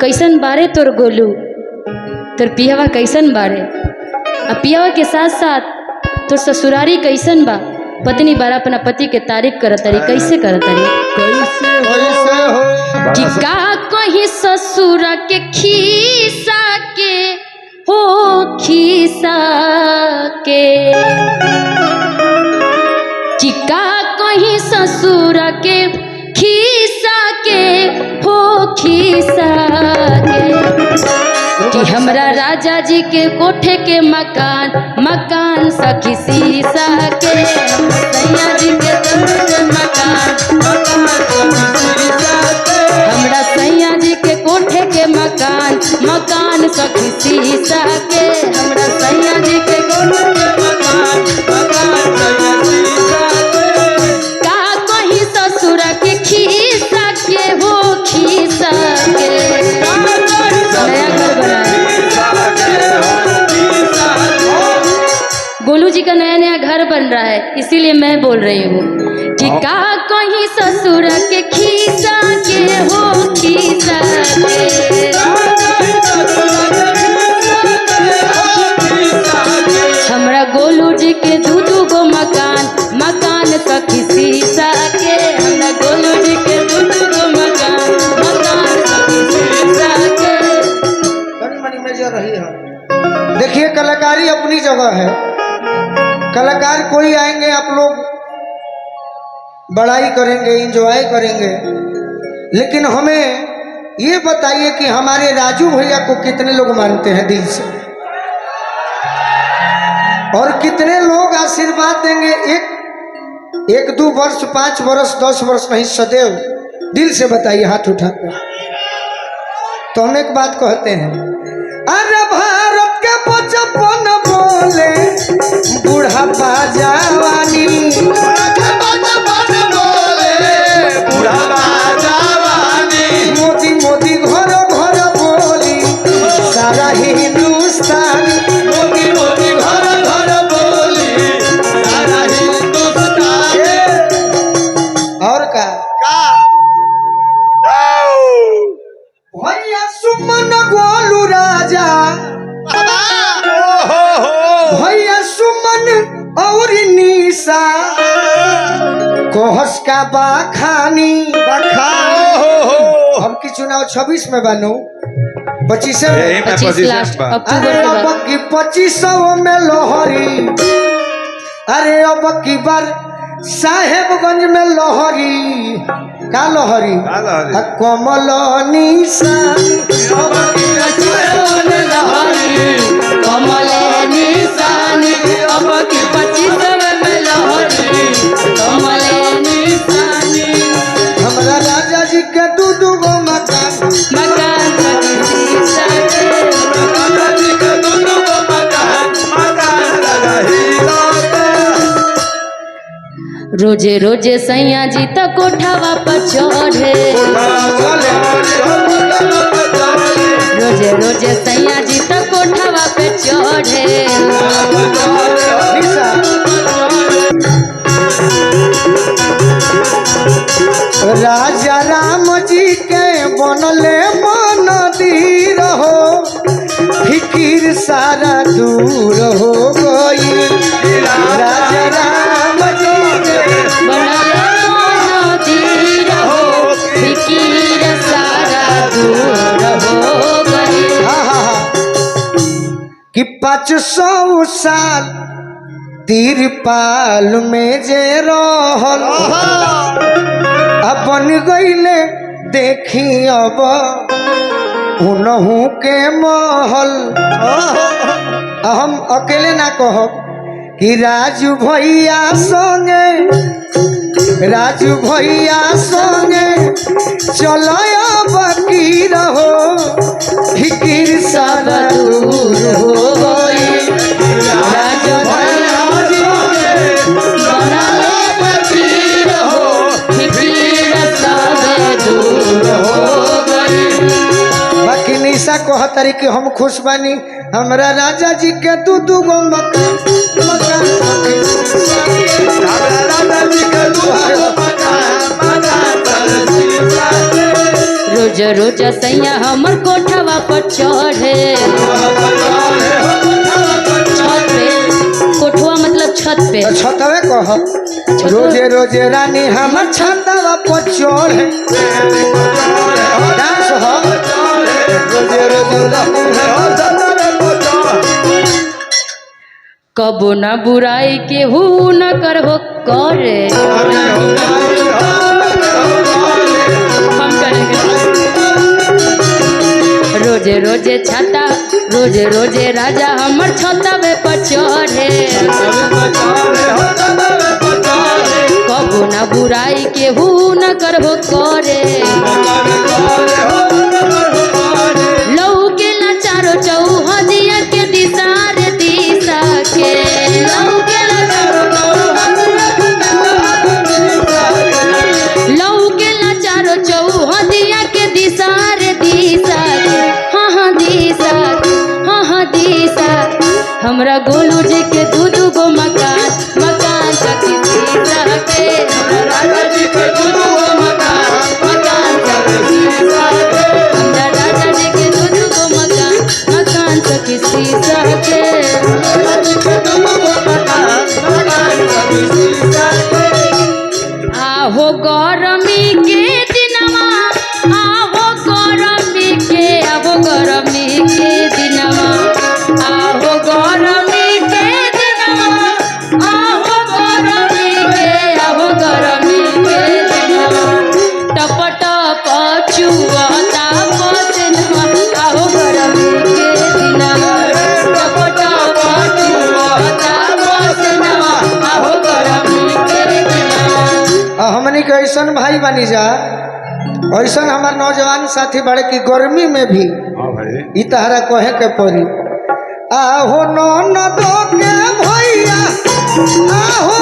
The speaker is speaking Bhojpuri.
कैसन बारे तोर गोलू तोर पियावा कैसन बारे अब पियावा के साथ साथ तोर ससुरारी कैसन बा। पत्नी बारा अपना पति के तारीफ करत तारी कैसे करत तारी कि का कहीं ससुरा के खीसा के हो खीसा के कि का कहीं ससुरा के खीसा के हो खीसा के कि हमरा राजा जी के कोठे के मकान सखी सीसा के सैया जी के हमरा सैया जी के कोठे के मकान सखी सीसा के हमरा सैया जी के कोठे के का कहीं ससुर के खीसा के हो खीसा के नया घर बना गोलू जी का नया घर बन रहा है इसीलिए मैं बोल रही हूँ कि का कहीं ससुर के खीसा के हो खीसा के हमरा गोलू जी के दू गो मकान सखी सीसा के हमरा गोलू जी के दू गो मकान सखी सीसा के। बड़ी मनी मेजर रही है। देखिए कलाकारी अपनी जगह है। कलाकार कोई आएंगे आप लोग बड़ाई करेंगे एंजॉय करेंगे, लेकिन हमें ये बताइए कि हमारे राजू भैया को कितने लोग मानते हैं दिल से और कितने लोग आशीर्वाद देंगे। एक 2 वर्ष 5 वर्ष 10 वर्ष नहीं, सदैव दिल से बताइए हाथ उठाकर। तो हम एक बात कहते हैं, अरे भारत के 55 बोले बुढ़ापा जवानी, मोदी मोदी घर घर बोली सारा हिंदुस्तान, मोदी मोदी घर घर बोली सारा हिंदुस्तान। और का भैया सुमन गोलू राजा, भैया सुमन और निशा कोहस का बाखानी हम की चुनाव 26 में बनू 25 में 25 लास्ट अक्टूबर अरे के अब बाद की 25 में लोहरी, अरे अब की बार साहेबगंज में लोहरी का लोहरी कमल निशा कमल निशानी अब की 25 में लोहरी कमल निशानी हमरा राजा जी के दू गो मकान रोजे रोजे सैया जी तक कोठावा पर चढ़े, रोजे रोजे सैया जी तक कोठावा पे चढ़े। राजा राम जी के बनले मंदिर हो, फिकिर सारा दूर हो गई। राजा राम जी के बनले मंदिर हो, फिकिर सारा दूर हो गई। कि 500 साल तिरपाल में जे रहल अपन गईले देखी अब उनहू के महल। हम अकेले ना कहब कि राजू भैया संगे चलो बकी रहो, फिकिर सारा दूर हो गई। राजू भैया बाकी निशा कहतरी कि हम खुश बानी, हमरा राजा जी के दू गो मकान रोज रोज सैया हमर कोठवा पर चढ़े छत पे, कोठवा मतलब छत पे। तो छतवे कह रोजे रोजे रानी हमर छतवा पर चढ़े डांस हो रोजे रोजे कबो न बुराई के हु न करबो करे हम करेंगे। रोजे रोजे छाता रोजे रोजे राजा हमर छतवे पर चढ़े कबो न बुराई के हु न करबो करे लहू के ला चारो चौहदिया के दिशा रे दिशा के लहू के ला चारो चौहदिया के दिशा रे दिशा के हाँ दिशा हाँ दिशा हमरा गोलू जी के दू दू गो मकान मकान सखी सीसा के हमरा राजा जी के दू दू गो मकान मकान सखी सीसा के हमरा राजा जी के दू दू गो मकान मकान सखी सीसा के आहो गरमी के दिनवा आहो गरमी के दिनवा आहो गरमी के दिनवा आहो गरमी के दिनवा टप टप चुवता पसनवा आहो गरमी के दिनवा टप टप चुवता पसनवा आहो गरमी के दिनवा। हमनी के ऐसन भाई बनी जा ऐसन हमार नौजवान साथी बड़े की गर्मी में भी ई तहरा कहे के पड़ी आहो ननदो के भैया आहो